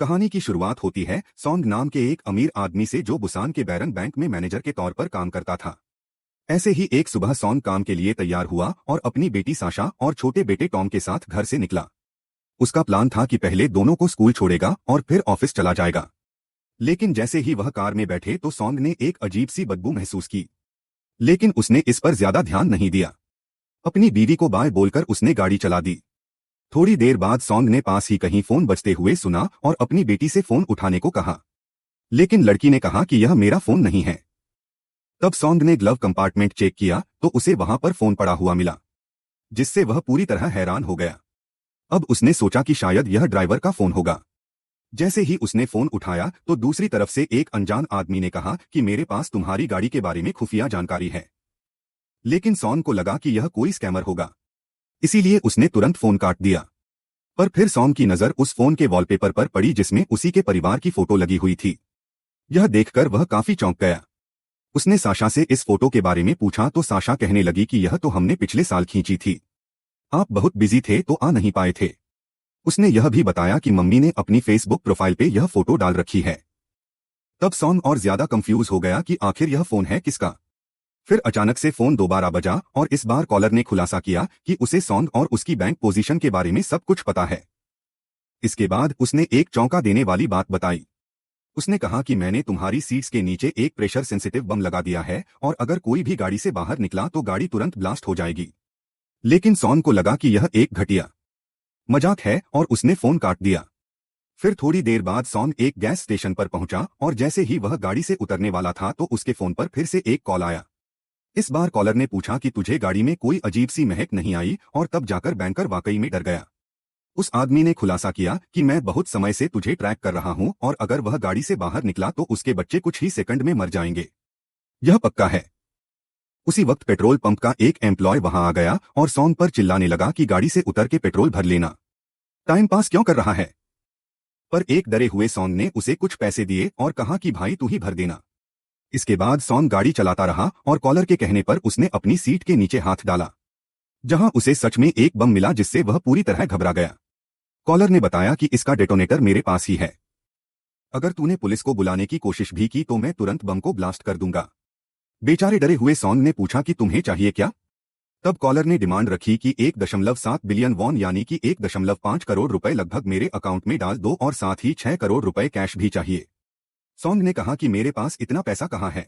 कहानी की शुरुआत होती है सॉन्ग नाम के एक अमीर आदमी से जो बुसान के बैरन बैंक में मैनेजर के तौर पर काम करता था। ऐसे ही एक सुबह सॉन्ग काम के लिए तैयार हुआ और अपनी बेटी साशा और छोटे बेटे टॉम के साथ घर से निकला। उसका प्लान था कि पहले दोनों को स्कूल छोड़ेगा और फिर ऑफिस चला जाएगा। लेकिन जैसे ही वह कार में बैठे तो सॉन्ग ने एक अजीब सी बदबू महसूस की, लेकिन उसने इस पर ज्यादा ध्यान नहीं दिया। अपनी बीवी को बाय बोलकर उसने गाड़ी चला दी। थोड़ी देर बाद सॉन्ग ने पास ही कहीं फोन बजते हुए सुना और अपनी बेटी से फोन उठाने को कहा, लेकिन लड़की ने कहा कि यह मेरा फोन नहीं है। तब सॉन्ग ने ग्लव कंपार्टमेंट चेक किया तो उसे वहां पर फोन पड़ा हुआ मिला, जिससे वह पूरी तरह हैरान हो गया। अब उसने सोचा कि शायद यह ड्राइवर का फोन होगा। जैसे ही उसने फोन उठाया तो दूसरी तरफ से एक अनजान आदमी ने कहा कि मेरे पास तुम्हारी गाड़ी के बारे में खुफिया जानकारी है। लेकिन सॉन्ग को लगा कि यह कोई स्कैमर होगा, इसीलिए उसने तुरंत फोन काट दिया। पर फिर सॉन्ग की नजर उस फोन के वॉलपेपर पर पड़ी जिसमें उसी के परिवार की फोटो लगी हुई थी। यह देखकर वह काफी चौंक गया। उसने साशा से इस फोटो के बारे में पूछा तो साशा कहने लगी कि यह तो हमने पिछले साल खींची थी, आप बहुत बिजी थे तो आ नहीं पाए थे। उसने यह भी बताया कि मम्मी ने अपनी फेसबुक प्रोफाइल पे यह फोटो डाल रखी है। तब सॉन्ग और ज्यादा कंफ्यूज हो गया कि आखिर यह फोन है किसका। फिर अचानक से फोन दोबारा बजा और इस बार कॉलर ने खुलासा किया कि उसे सॉन्ग और उसकी बैंक पोजीशन के बारे में सब कुछ पता है। इसके बाद उसने एक चौंका देने वाली बात बताई। उसने कहा कि मैंने तुम्हारी सीट्स के नीचे एक प्रेशर सेंसिटिव बम लगा दिया है और अगर कोई भी गाड़ी से बाहर निकला तो गाड़ी तुरंत ब्लास्ट हो जाएगी। लेकिन सॉन्ग को लगा कि यह एक घटिया मजाक है और उसने फोन काट दिया। फिर थोड़ी देर बाद सॉन्ग एक गैस स्टेशन पर पहुंचा और जैसे ही वह गाड़ी से उतरने वाला था तो उसके फोन पर फिर से एक कॉल आया। इस बार कॉलर ने पूछा कि तुझे गाड़ी में कोई अजीब सी महक नहीं आई, और तब जाकर बैंकर वाकई में डर गया। उस आदमी ने खुलासा किया कि मैं बहुत समय से तुझे ट्रैक कर रहा हूं और अगर वह गाड़ी से बाहर निकला तो उसके बच्चे कुछ ही सेकंड में मर जाएंगे, यह पक्का है। उसी वक्त पेट्रोल पंप का एक एम्प्लॉय वहां आ गया और सॉन्ग पर चिल्लाने लगा कि गाड़ी से उतर के पेट्रोल भर लेना, टाइम पास क्यों कर रहा है। पर एक डरे हुए सॉन्ग ने उसे कुछ पैसे दिए और कहा कि भाई तू ही भर देना। इसके बाद सॉन्ग गाड़ी चलाता रहा और कॉलर के कहने पर उसने अपनी सीट के नीचे हाथ डाला, जहां उसे सच में एक बम मिला जिससे वह पूरी तरह घबरा गया। कॉलर ने बताया कि इसका डेटोनेटर मेरे पास ही है, अगर तूने पुलिस को बुलाने की कोशिश भी की तो मैं तुरंत बम को ब्लास्ट कर दूंगा। बेचारे डरे हुए सॉन्ग ने पूछा कि तुम्हें चाहिए क्या। तब कॉलर ने डिमांड रखी कि 1.7 बिलियन वॉन यानी कि 1.5 करोड़ रुपए लगभग मेरे अकाउंट में डाल दो और साथ ही 6 करोड़ रुपए कैश भी चाहिए। सॉन्ग ने कहा कि मेरे पास इतना पैसा कहाँ है।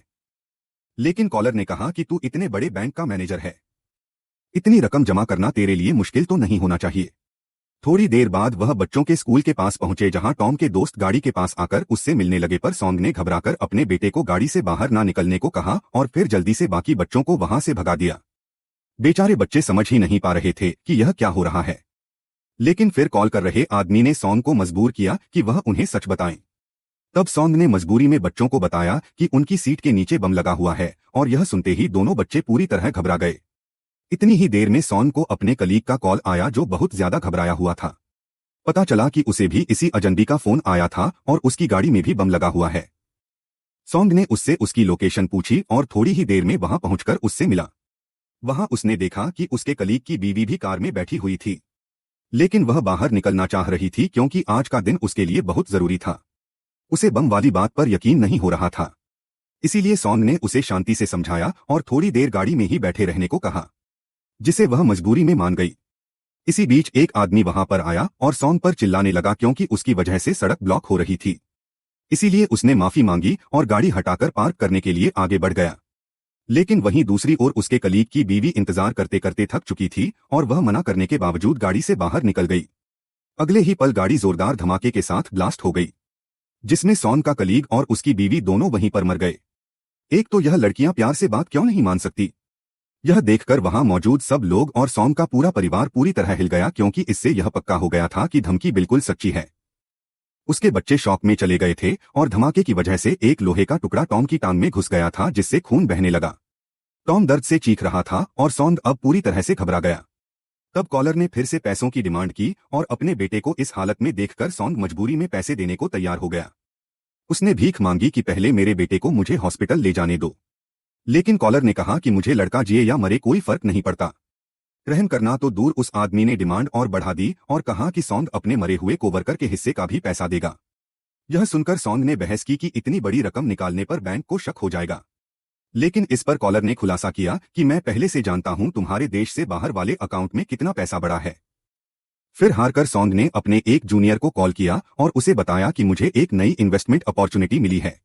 लेकिन कॉलर ने कहा कि तू इतने बड़े बैंक का मैनेजर है, इतनी रकम जमा करना तेरे लिए मुश्किल तो नहीं होना चाहिए। थोड़ी देर बाद वह बच्चों के स्कूल के पास पहुंचे जहां टॉम के दोस्त गाड़ी के पास आकर उससे मिलने लगे, पर सॉन्ग ने घबराकर अपने बेटे को गाड़ी से बाहर ना निकलने को कहा और फिर जल्दी से बाकी बच्चों को वहां से भगा दिया। बेचारे बच्चे समझ ही नहीं पा रहे थे कि यह क्या हो रहा है। लेकिन फिर कॉल कर रहे आदमी ने सॉन्ग को मजबूर किया कि वह उन्हें सच बताएं। तब सॉन्ग ने मजबूरी में बच्चों को बताया कि उनकी सीट के नीचे बम लगा हुआ है और यह सुनते ही दोनों बच्चे पूरी तरह घबरा गए। इतनी ही देर में सॉन्ग को अपने कलीग का कॉल आया जो बहुत ज्यादा घबराया हुआ था। पता चला कि उसे भी इसी अजनबी का फोन आया था और उसकी गाड़ी में भी बम लगा हुआ है। सॉन्ग ने उससे उसकी लोकेशन पूछी और थोड़ी ही देर में वहां पहुंचकर उससे मिला। वहां उसने देखा कि उसके कलीग की बीवी भी कार में बैठी हुई थी, लेकिन वह बाहर निकलना चाह रही थी क्योंकि आज का दिन उसके लिए बहुत जरूरी था। उसे बम वाली बात पर यकीन नहीं हो रहा था, इसीलिए सॉन्ग ने उसे शांति से समझाया और थोड़ी देर गाड़ी में ही बैठे रहने को कहा, जिसे वह मजबूरी में मान गई। इसी बीच एक आदमी वहां पर आया और सॉन्ग पर चिल्लाने लगा क्योंकि उसकी वजह से सड़क ब्लॉक हो रही थी। इसीलिए उसने माफी मांगी और गाड़ी हटाकर पार्क करने के लिए आगे बढ़ गया। लेकिन वहीं दूसरी ओर उसके कलीग की बीवी इंतजार करते करते थक चुकी थी और वह मना करने के बावजूद गाड़ी से बाहर निकल गई। अगले ही पल गाड़ी जोरदार धमाके के साथ ब्लास्ट हो गई, जिसमें सॉन्ग का कलीग और उसकी बीवी दोनों वहीं पर मर गए। एक तो यह लड़कियां प्यार से बात क्यों नहीं मान सकती। यह देखकर वहां मौजूद सब लोग और सॉन्ग का पूरा परिवार पूरी तरह हिल गया क्योंकि इससे यह पक्का हो गया था कि धमकी बिल्कुल सच्ची है। उसके बच्चे शॉक में चले गए थे और धमाके की वजह से एक लोहे का टुकड़ा टॉम की टांग में घुस गया था जिससे खून बहने लगा। टॉम दर्द से चीख रहा था और सॉन्ग अब पूरी तरह से घबरा गया। तब कॉलर ने फिर से पैसों की डिमांड की और अपने बेटे को इस हालत में देखकर सॉन्ग मजबूरी में पैसे देने को तैयार हो गया। उसने भीख मांगी कि पहले मेरे बेटे को मुझे हॉस्पिटल ले जाने दो, लेकिन कॉलर ने कहा कि मुझे लड़का जिए या मरे कोई फर्क नहीं पड़ता। रहम करना तो दूर, उस आदमी ने डिमांड और बढ़ा दी और कहा कि सॉन्ग अपने मरे हुए कोवर्कर के हिस्से का भी पैसा देगा। यह सुनकर सॉन्ग ने बहस की कि इतनी बड़ी रकम निकालने पर बैंक को शक हो जाएगा। लेकिन इस पर कॉलर ने खुलासा किया कि मैं पहले से जानता हूं तुम्हारे देश से बाहर वाले अकाउंट में कितना पैसा पड़ा है। फिर हारकर सॉन्ग ने अपने एक जूनियर को कॉल किया और उसे बताया कि मुझे एक नई इन्वेस्टमेंट अपॉर्चुनिटी मिली है।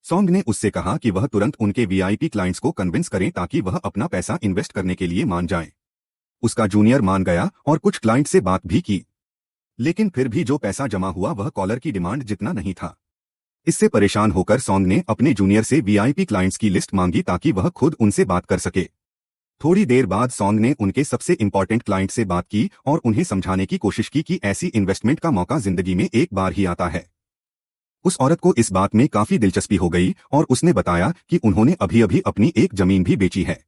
सॉन्ग ने उससे कहा कि वह तुरंत उनके वीआईपी क्लाइंट्स को कन्विंस करें ताकि वह अपना पैसा इन्वेस्ट करने के लिए मान जाएं। उसका जूनियर मान गया और कुछ क्लाइंट से बात भी की, लेकिन फिर भी जो पैसा जमा हुआ वह कॉलर की डिमांड जितना नहीं था। इससे परेशान होकर सॉन्ग ने अपने जूनियर से वीआईपी क्लाइंट्स की लिस्ट मांगी ताकि वह खुद उनसे बात कर सके। थोड़ी देर बाद सॉन्ग ने उनके सबसे इंपॉर्टेंट क्लाइंट से बात की और उन्हें समझाने की कोशिश की कि ऐसी इन्वेस्टमेंट का मौका जिंदगी में एक बार ही आता है। उस औरत को इस बात में काफी दिलचस्पी हो गई और उसने बताया कि उन्होंने अभी अभी अपनी एक जमीन भी बेची है,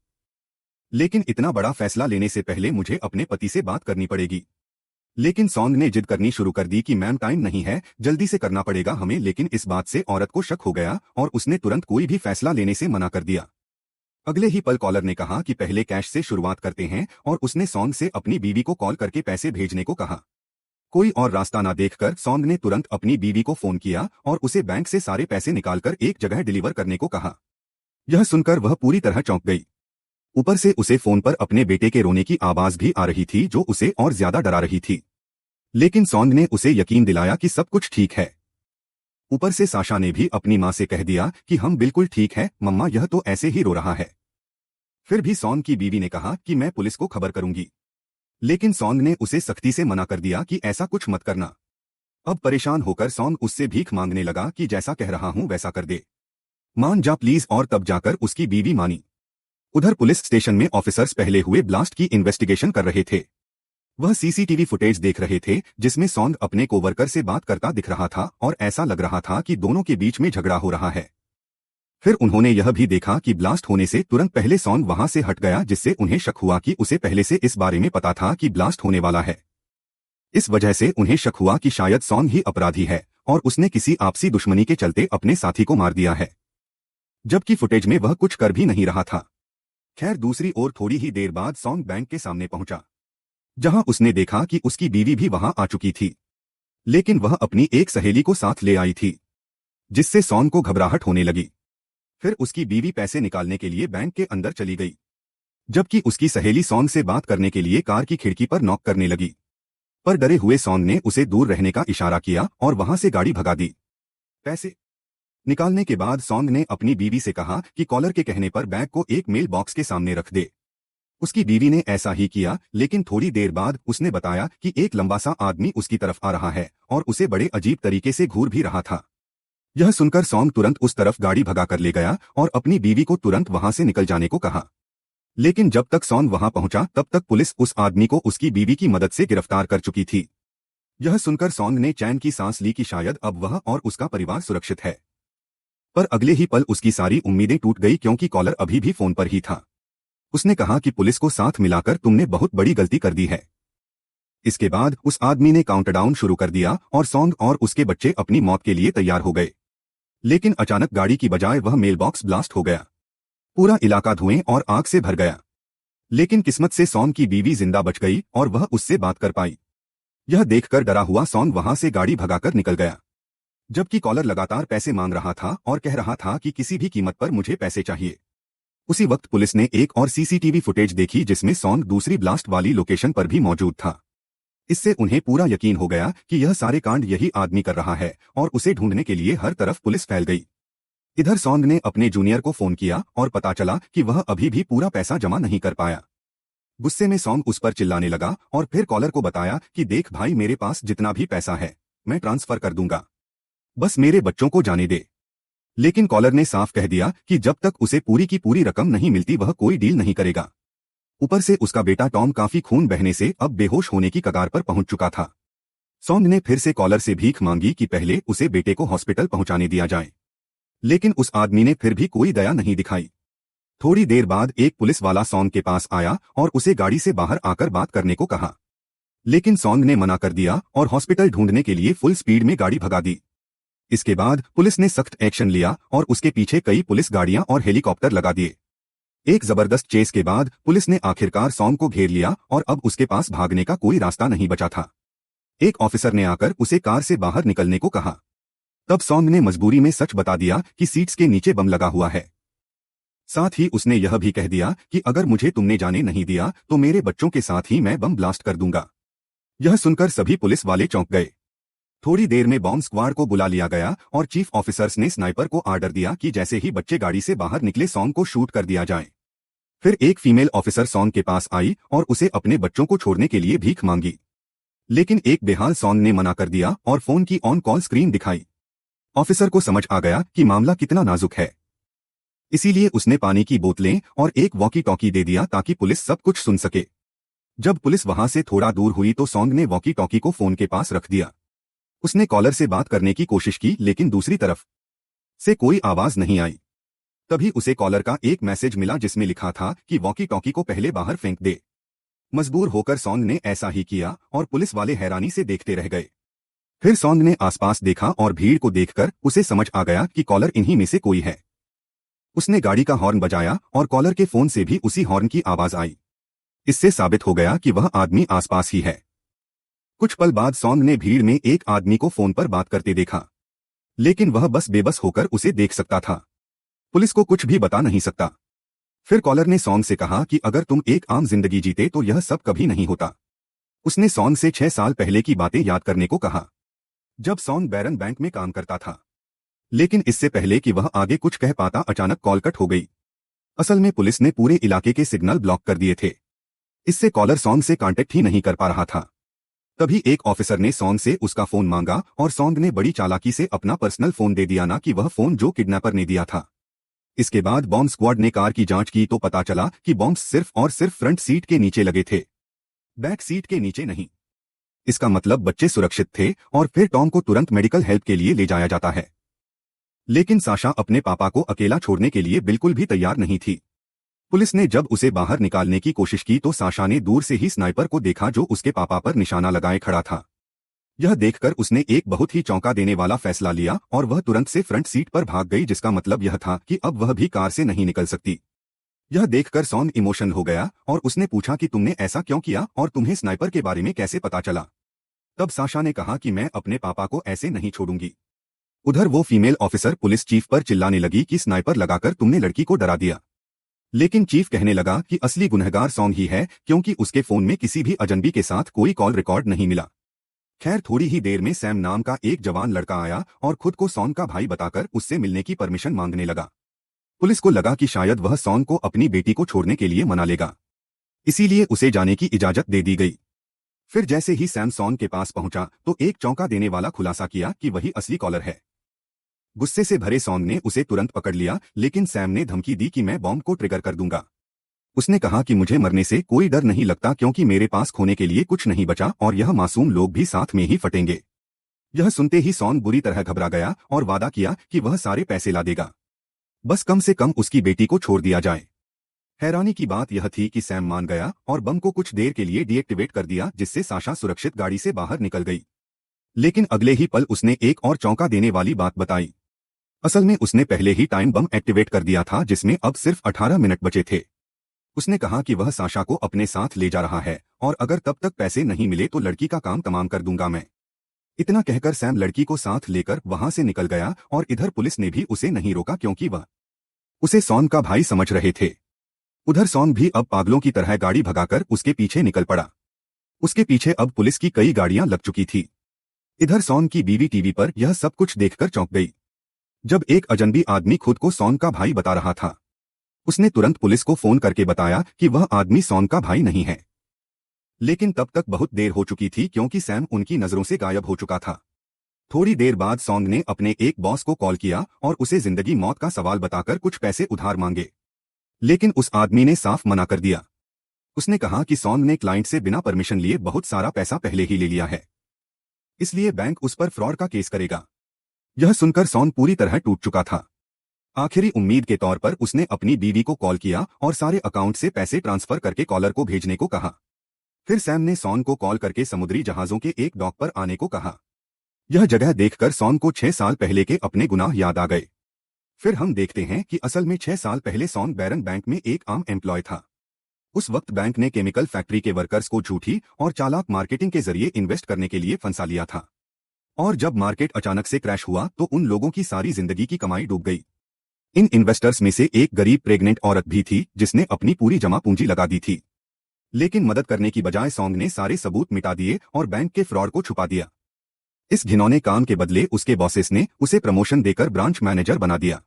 लेकिन इतना बड़ा फैसला लेने से पहले मुझे अपने पति से बात करनी पड़ेगी। लेकिन सॉन्ग ने जिद करनी शुरू कर दी कि मैम टाइम नहीं है, जल्दी से करना पड़ेगा हमें। लेकिन इस बात से औरत को शक हो गया और उसने तुरंत कोई भी फैसला लेने से मना कर दिया। अगले ही पल कॉलर ने कहा कि पहले कैश से शुरुआत करते हैं और उसने सॉन्ग से अपनी बीवी को कॉल करके पैसे भेजने को कहा। कोई और रास्ता ना देखकर सॉन्ग ने तुरंत अपनी बीवी को फोन किया और उसे बैंक से सारे पैसे निकालकर एक जगह डिलीवर करने को कहा। यह सुनकर वह पूरी तरह चौंक गई। ऊपर से उसे फोन पर अपने बेटे के रोने की आवाज भी आ रही थी जो उसे और ज्यादा डरा रही थी। लेकिन सॉन्ग ने उसे यकीन दिलाया कि सब कुछ ठीक है। ऊपर से साशा ने भी अपनी मां से कह दिया कि हम बिल्कुल ठीक है मम्मा, यह तो ऐसे ही रो रहा है। फिर भी सॉन्ग की बीवी ने कहा कि मैं पुलिस को खबर करूंगी, लेकिन सॉन्ग ने उसे सख्ती से मना कर दिया कि ऐसा कुछ मत करना। अब परेशान होकर सॉन्ग उससे भीख मांगने लगा कि जैसा कह रहा हूं वैसा कर दे, मान जा प्लीज। और तब जाकर उसकी बीवी मानी। उधर पुलिस स्टेशन में ऑफिसर्स पहले हुए ब्लास्ट की इन्वेस्टिगेशन कर रहे थे। वह सीसीटीवी फुटेज देख रहे थे जिसमें सॉन्ग अपने कोवर्कर से बात करता दिख रहा था और ऐसा लग रहा था कि दोनों के बीच में झगड़ा हो रहा है। फिर उन्होंने यह भी देखा कि ब्लास्ट होने से तुरंत पहले सॉन्ग वहां से हट गया, जिससे उन्हें शक हुआ कि उसे पहले से इस बारे में पता था कि ब्लास्ट होने वाला है। इस वजह से उन्हें शक हुआ कि शायद सॉन्ग ही अपराधी है और उसने किसी आपसी दुश्मनी के चलते अपने साथी को मार दिया है, जबकि फुटेज में वह कुछ कर भी नहीं रहा था। खैर दूसरी ओर थोड़ी ही देर बाद सॉन्ग बैंक के सामने पहुंचा, जहां उसने देखा कि उसकी बीवी भी वहां आ चुकी थी, लेकिन वह अपनी एक सहेली को साथ ले आई थी, जिससे सॉन्ग को घबराहट होने लगी। फिर उसकी बीवी पैसे निकालने के लिए बैंक के अंदर चली गई, जबकि उसकी सहेली सॉन्ग से बात करने के लिए कार की खिड़की पर नॉक करने लगी। पर डरे हुए सॉन्ग ने उसे दूर रहने का इशारा किया और वहां से गाड़ी भगा दी। पैसे निकालने के बाद सॉन्ग ने अपनी बीवी से कहा कि कॉलर के कहने पर बैग को एक मेल बॉक्स के सामने रख दे। उसकी बीवी ने ऐसा ही किया, लेकिन थोड़ी देर बाद उसने बताया कि एक लंबा सा आदमी उसकी तरफ आ रहा है और उसे बड़े अजीब तरीके से घूर भी रहा था। यह सुनकर सॉन्ग तुरंत उस तरफ गाड़ी भगा कर ले गया और अपनी बीवी को तुरंत वहां से निकल जाने को कहा। लेकिन जब तक सॉन्ग वहां पहुंचा तब तक पुलिस उस आदमी को उसकी बीवी की मदद से गिरफ्तार कर चुकी थी। यह सुनकर सॉन्ग ने चैन की सांस ली कि शायद अब वह और उसका परिवार सुरक्षित है। पर अगले ही पल उसकी सारी उम्मीदें टूट गई, क्योंकि कॉलर अभी भी फोन पर ही था। उसने कहा कि पुलिस को साथ मिलाकर तुमने बहुत बड़ी गलती कर दी है। इसके बाद उस आदमी ने काउंटडाउन शुरू कर दिया और सॉन्ग और उसके बच्चे अपनी मौत के लिए तैयार हो गए। लेकिन अचानक गाड़ी की बजाय वह मेल बॉक्स ब्लास्ट हो गया। पूरा इलाका धुएं और आग से भर गया। लेकिन किस्मत से सॉन्ग की बीवी जिंदा बच गई और वह उससे बात कर पाई। यह देखकर डरा हुआ सॉन्ग वहां से गाड़ी भगाकर निकल गया, जबकि कॉलर लगातार पैसे मांग रहा था और कह रहा था कि किसी भी कीमत पर मुझे पैसे चाहिए। उसी वक्त पुलिस ने एक और सीसीटीवी फुटेज देखी जिसमें सॉन्ग दूसरी ब्लास्ट वाली लोकेशन पर भी मौजूद था। इससे उन्हें पूरा यकीन हो गया कि यह सारे कांड यही आदमी कर रहा है और उसे ढूंढने के लिए हर तरफ पुलिस फैल गई। इधर सॉन्ग ने अपने जूनियर को फोन किया और पता चला कि वह अभी भी पूरा पैसा जमा नहीं कर पाया। गुस्से में सॉन्ग उस पर चिल्लाने लगा और फिर कॉलर को बताया कि देख भाई, मेरे पास जितना भी पैसा है मैं ट्रांसफर कर दूंगा, बस मेरे बच्चों को जाने दे। लेकिन कॉलर ने साफ कह दिया कि जब तक उसे पूरी की पूरी रकम नहीं मिलती वह कोई डील नहीं करेगा। ऊपर से उसका बेटा टॉम काफी खून बहने से अब बेहोश होने की कगार पर पहुंच चुका था। सॉन्ग ने फिर से कॉलर से भीख मांगी कि पहले उसे बेटे को हॉस्पिटल पहुंचाने दिया जाए, लेकिन उस आदमी ने फिर भी कोई दया नहीं दिखाई। थोड़ी देर बाद एक पुलिस वाला सॉन्ग के पास आया और उसे गाड़ी से बाहर आकर बात करने को कहा, लेकिन सॉन्ग ने मना कर दिया और हॉस्पिटल ढूंढने के लिए फुल स्पीड में गाड़ी भगा दी। इसके बाद पुलिस ने सख्त एक्शन लिया और उसके पीछे कई पुलिस गाड़ियां और हेलीकॉप्टर लगा दिए। एक जबरदस्त चेस के बाद पुलिस ने आखिरकार सॉन्ग को घेर लिया और अब उसके पास भागने का कोई रास्ता नहीं बचा था। एक ऑफिसर ने आकर उसे कार से बाहर निकलने को कहा। तब सॉन्ग ने मजबूरी में सच बता दिया कि सीट्स के नीचे बम लगा हुआ है। साथ ही उसने यह भी कह दिया कि अगर मुझे तुमने जाने नहीं दिया तो मेरे बच्चों के साथ ही मैं बम ब्लास्ट कर दूंगा। यह सुनकर सभी पुलिस वाले चौंक गए। थोड़ी देर में बॉम्ब स्क्वाड को बुला लिया गया और चीफ ऑफिसर्स ने स्नाइपर को आर्डर दिया कि जैसे ही बच्चे गाड़ी से बाहर निकले सॉन्ग को शूट कर दिया जाए। फिर एक फीमेल ऑफिसर सॉन्ग के पास आई और उसे अपने बच्चों को छोड़ने के लिए भीख मांगी, लेकिन एक बेहाल सॉन्ग ने मना कर दिया और फोन की ऑन कॉल स्क्रीन दिखाई। ऑफिसर को समझ आ गया कि मामला कितना नाजुक है, इसीलिए उसने पानी की बोतलें और एक वॉकी टॉकी दे दिया ताकि पुलिस सब कुछ सुन सके। जब पुलिस वहां से थोड़ा दूर हुई तो सॉन्ग ने वॉकी टॉकी को फोन के पास रख दिया। उसने कॉलर से बात करने की कोशिश की, लेकिन दूसरी तरफ से कोई आवाज नहीं आई। तभी उसे कॉलर का एक मैसेज मिला जिसमें लिखा था कि वॉकी टॉकी को पहले बाहर फेंक दे। मजबूर होकर सॉन्ग ने ऐसा ही किया और पुलिस वाले हैरानी से देखते रह गए। फिर सॉन्ग ने आसपास देखा और भीड़ को देखकर उसे समझ आ गया कि कॉलर इन्हीं में से कोई है। उसने गाड़ी का हॉर्न बजाया और कॉलर के फोन से भी उसी हॉर्न की आवाज आई। इससे साबित हो गया कि वह आदमी आसपास ही है। कुछ पल बाद सॉन्ग ने भीड़ में एक आदमी को फोन पर बात करते देखा, लेकिन वह बस बेबस होकर उसे देख सकता था, पुलिस को कुछ भी बता नहीं सकता। फिर कॉलर ने सॉन्ग से कहा कि अगर तुम एक आम जिंदगी जीते तो यह सब कभी नहीं होता। उसने सॉन्ग से 6 साल पहले की बातें याद करने को कहा, जब सॉन्ग बैरन बैंक में काम करता था। लेकिन इससे पहले कि वह आगे कुछ कह पाता अचानक कॉल कट हो गई। असल में पुलिस ने पूरे इलाके के सिग्नल ब्लॉक कर दिए थे, इससे कॉलर सॉन्ग से कांटेक्ट ही नहीं कर पा रहा था। तभी एक ऑफिसर ने सॉन्ग से उसका फोन मांगा और सॉन्ग ने बड़ी चालाकी से अपना पर्सनल फोन दे दिया, ना कि वह फोन जो किडनैपर ने दिया था। इसके बाद बॉम्ब स्क्वाड ने कार की जांच की तो पता चला कि बॉम्ब सिर्फ और सिर्फ फ्रंट सीट के नीचे लगे थे, बैक सीट के नीचे नहीं। इसका मतलब बच्चे सुरक्षित थे और फिर टॉम को तुरंत मेडिकल हेल्प के लिए ले जाया जाता है। लेकिन साशा अपने पापा को अकेला छोड़ने के लिए बिल्कुल भी तैयार नहीं थी। पुलिस ने जब उसे बाहर निकालने की कोशिश की तो साशा ने दूर से ही स्नाइपर को देखा जो उसके पापा पर निशाना लगाए खड़ा था। यह देखकर उसने एक बहुत ही चौंका देने वाला फैसला लिया और वह तुरंत से फ्रंट सीट पर भाग गई, जिसका मतलब यह था कि अब वह भी कार से नहीं निकल सकती। यह देखकर सॉन्ग इमोशनल हो गया और उसने पूछा कि तुमने ऐसा क्यों किया और तुम्हें स्नाइपर के बारे में कैसे पता चला। तब साशा ने कहा कि मैं अपने पापा को ऐसे नहीं छोड़ूंगी। उधर वो फीमेल ऑफिसर पुलिस चीफ पर चिल्लाने लगी कि स्नाइपर लगाकर तुमने लड़की को डरा दिया। लेकिन चीफ कहने लगा कि असली गुनहगार सॉन्ग ही है, क्योंकि उसके फोन में किसी भी अजनबी के साथ कोई कॉल रिकॉर्ड नहीं मिला। खैर थोड़ी ही देर में सैम नाम का एक जवान लड़का आया और खुद को सॉन्ग का भाई बताकर उससे मिलने की परमिशन मांगने लगा। पुलिस को लगा कि शायद वह सॉन्ग को अपनी बेटी को छोड़ने के लिए मना लेगा, इसीलिए उसे जाने की इजाजत दे दी गई। फिर जैसे ही सैम सॉन्ग के पास पहुंचा तो एक चौंका देने वाला खुलासा किया कि वही असली कॉलर है। गुस्से से भरे सॉन्ग ने उसे तुरंत पकड़ लिया, लेकिन सैम ने धमकी दी कि मैं बॉम्ब को ट्रिगर कर दूंगा। उसने कहा कि मुझे मरने से कोई डर नहीं लगता, क्योंकि मेरे पास खोने के लिए कुछ नहीं बचा और यह मासूम लोग भी साथ में ही फटेंगे। यह सुनते ही सॉन्ग बुरी तरह घबरा गया और वादा किया कि वह सारे पैसे ला देगा, बस कम से कम उसकी बेटी को छोड़ दिया जाए। हैरानी की बात यह थी कि सैम मान गया और बम को कुछ देर के लिए डीएक्टिवेट कर दिया, जिससे साशा सुरक्षित गाड़ी से बाहर निकल गई। लेकिन अगले ही पल उसने एक और चौंका देने वाली बात बताई। असल में उसने पहले ही टाइम बम एक्टिवेट कर दिया था, जिसमें अब सिर्फ 18 मिनट बचे थे। उसने कहा कि वह साशा को अपने साथ ले जा रहा है और अगर तब तक पैसे नहीं मिले तो लड़की का काम तमाम कर दूंगा मैं। इतना कहकर सैम लड़की को साथ लेकर वहां से निकल गया और इधर पुलिस ने भी उसे नहीं रोका, क्योंकि वह उसे सॉन्ग का भाई समझ रहे थे। उधर सॉन्ग भी अब पागलों की तरह गाड़ी भगाकर उसके पीछे निकल पड़ा। उसके पीछे अब पुलिस की कई गाड़ियां लग चुकी थी। इधर सॉन्ग की बीवी टीवी पर यह सब कुछ देखकर चौंक गई। जब एक अजनबी आदमी खुद को सॉन्ग का भाई बता रहा था, उसने तुरंत पुलिस को फोन करके बताया कि वह आदमी सॉन्ग का भाई नहीं है। लेकिन तब तक बहुत देर हो चुकी थी, क्योंकि सैम उनकी नजरों से गायब हो चुका था। थोड़ी देर बाद सॉन्ग ने अपने एक बॉस को कॉल किया और उसे जिंदगी मौत का सवाल बताकर कुछ पैसे उधार मांगे, लेकिन उस आदमी ने साफ मना कर दिया। उसने कहा कि सॉन्ग ने क्लाइंट से बिना परमिशन लिए बहुत सारा पैसा पहले ही ले लिया है, इसलिए बैंक उस पर फ्रॉड का केस करेगा। यह सुनकर सॉन्ग पूरी तरह टूट चुका था। आखिरी उम्मीद के तौर पर उसने अपनी बीवी को कॉल किया और सारे अकाउंट से पैसे ट्रांसफर करके कॉलर को भेजने को कहा। फिर सैम ने सॉन्ग को कॉल करके समुद्री जहाजों के एक डॉक पर आने को कहा। यह जगह देखकर सॉन्ग को 6 साल पहले के अपने गुनाह याद आ गए। फिर हम देखते हैं कि असल में 6 साल पहले सॉन्ग बैरन बैंक में एक आम एम्प्लॉय था। उस वक्त बैंक ने केमिकल फैक्ट्री के वर्कर्स को झूठी और चालाक मार्केटिंग के जरिए इन्वेस्ट करने के लिए फंसा लिया था। और जब मार्केट अचानक से क्रैश हुआ तो उन लोगों की सारी जिंदगी की कमाई डूब गई। इन इन्वेस्टर्स में से एक गरीब प्रेग्नेंट औरत भी थी जिसने अपनी पूरी जमा पूंजी लगा दी थी। लेकिन मदद करने की बजाय सॉन्ग ने सारे सबूत मिटा दिए और बैंक के फ्रॉड को छुपा दिया। इस घिनौने काम के बदले उसके बॉसेस ने उसे प्रमोशन देकर ब्रांच मैनेजर बना दिया।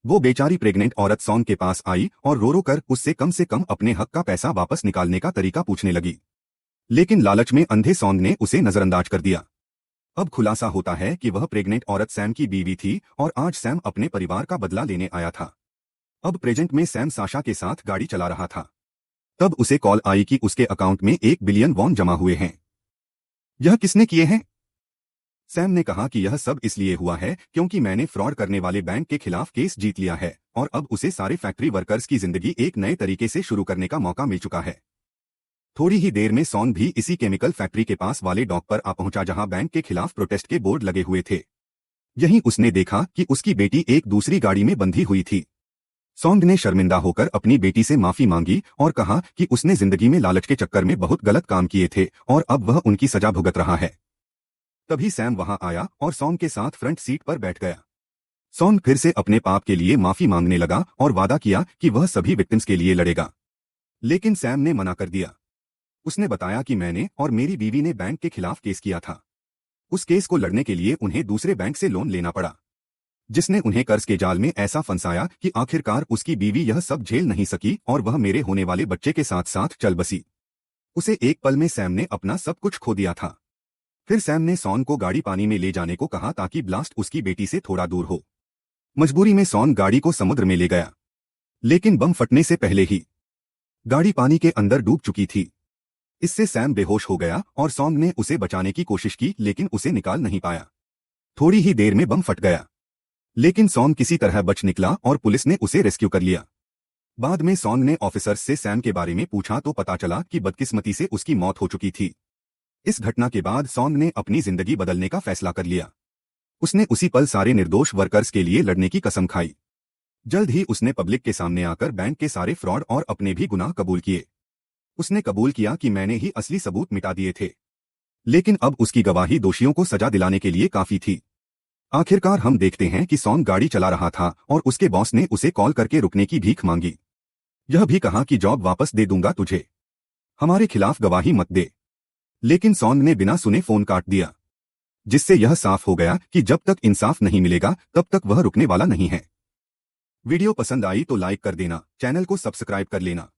वो बेचारी प्रेग्नेंट औरत सॉन्ग के पास आई और रो रो कर उससे कम अपने हक का पैसा वापस निकालने का तरीका पूछने लगी। लेकिन लालच में अंधे सॉन्ग ने उसे नजरअंदाज कर दिया। अब खुलासा होता है कि वह प्रेग्नेंट औरत सैम की बीवी थी और आज सैम अपने परिवार का बदला लेने आया था। अब प्रेजेंट में सैम साशा के साथ गाड़ी चला रहा था। तब उसे कॉल आई कि उसके अकाउंट में 1 बिलियन वॉन जमा हुए हैं। यह किसने किए हैं? सैम ने कहा कि यह सब इसलिए हुआ है क्योंकि मैंने फ्रॉड करने वाले बैंक के खिलाफ केस जीत लिया है और अब उसे सारे फैक्ट्री वर्कर्स की जिंदगी एक नए तरीके से शुरू करने का मौका मिल चुका है। थोड़ी ही देर में सॉन्ग भी इसी केमिकल फैक्ट्री के पास वाले डॉक पर आ पहुंचा जहां बैंक के खिलाफ प्रोटेस्ट के बोर्ड लगे हुए थे। यहीं उसने देखा कि उसकी बेटी एक दूसरी गाड़ी में बंधी हुई थी। सॉन्ग ने शर्मिंदा होकर अपनी बेटी से माफी मांगी और कहा कि उसने जिंदगी में लालच के चक्कर में बहुत गलत काम किए थे और अब वह उनकी सजा भुगत रहा है। तभी सैम वहां आया और सॉन्ग के साथ फ्रंट सीट पर बैठ गया। सॉन्ग फिर से अपने पाप के लिए माफी मांगने लगा और वादा किया कि वह सभी विक्टिम्स के लिए लड़ेगा। लेकिन सैम ने मना कर दिया। उसने बताया कि मैंने और मेरी बीवी ने बैंक के खिलाफ केस किया था। उस केस को लड़ने के लिए उन्हें दूसरे बैंक से लोन लेना पड़ा, जिसने उन्हें कर्ज के जाल में ऐसा फंसाया कि आखिरकार उसकी बीवी यह सब झेल नहीं सकी और वह मेरे होने वाले बच्चे के साथ साथ चल बसी। उसे एक पल में सैम ने अपना सब कुछ खो दिया था। फिर सैम ने सॉन को गाड़ी पानी में ले जाने को कहा ताकि ब्लास्ट उसकी बेटी से थोड़ा दूर हो। मजबूरी में सॉन गाड़ी को समुद्र में ले गया, लेकिन बम फटने से पहले ही गाड़ी पानी के अंदर डूब चुकी थी। इससे सैम बेहोश हो गया और सॉन्ग ने उसे बचाने की कोशिश की लेकिन उसे निकाल नहीं पाया। थोड़ी ही देर में बम फट गया, लेकिन सॉन्ग किसी तरह बच निकला और पुलिस ने उसे रेस्क्यू कर लिया। बाद में सॉन्ग ने ऑफिसर्स से सैम के बारे में पूछा तो पता चला कि बदकिस्मती से उसकी मौत हो चुकी थी। इस घटना के बाद सॉन्ग ने अपनी जिंदगी बदलने का फैसला कर लिया। उसने उसी पल सारे निर्दोष वर्कर्स के लिए लड़ने की कसम खाई। जल्द ही उसने पब्लिक के सामने आकर बैंक के सारे फ्रॉड और अपने भी गुनाह कबूल किए। उसने कबूल किया कि मैंने ही असली सबूत मिटा दिए थे, लेकिन अब उसकी गवाही दोषियों को सजा दिलाने के लिए काफी थी। आखिरकार हम देखते हैं कि सॉन्ग गाड़ी चला रहा था और उसके बॉस ने उसे कॉल करके रुकने की भीख मांगी। यह भी कहा कि जॉब वापस दे दूंगा तुझे, हमारे खिलाफ गवाही मत दे। लेकिन सॉन्ग ने बिना सुने फोन काट दिया, जिससे यह साफ हो गया कि जब तक इंसाफ नहीं मिलेगा तब तक वह रुकने वाला नहीं है। वीडियो पसंद आई तो लाइक कर देना, चैनल को सब्सक्राइब कर लेना।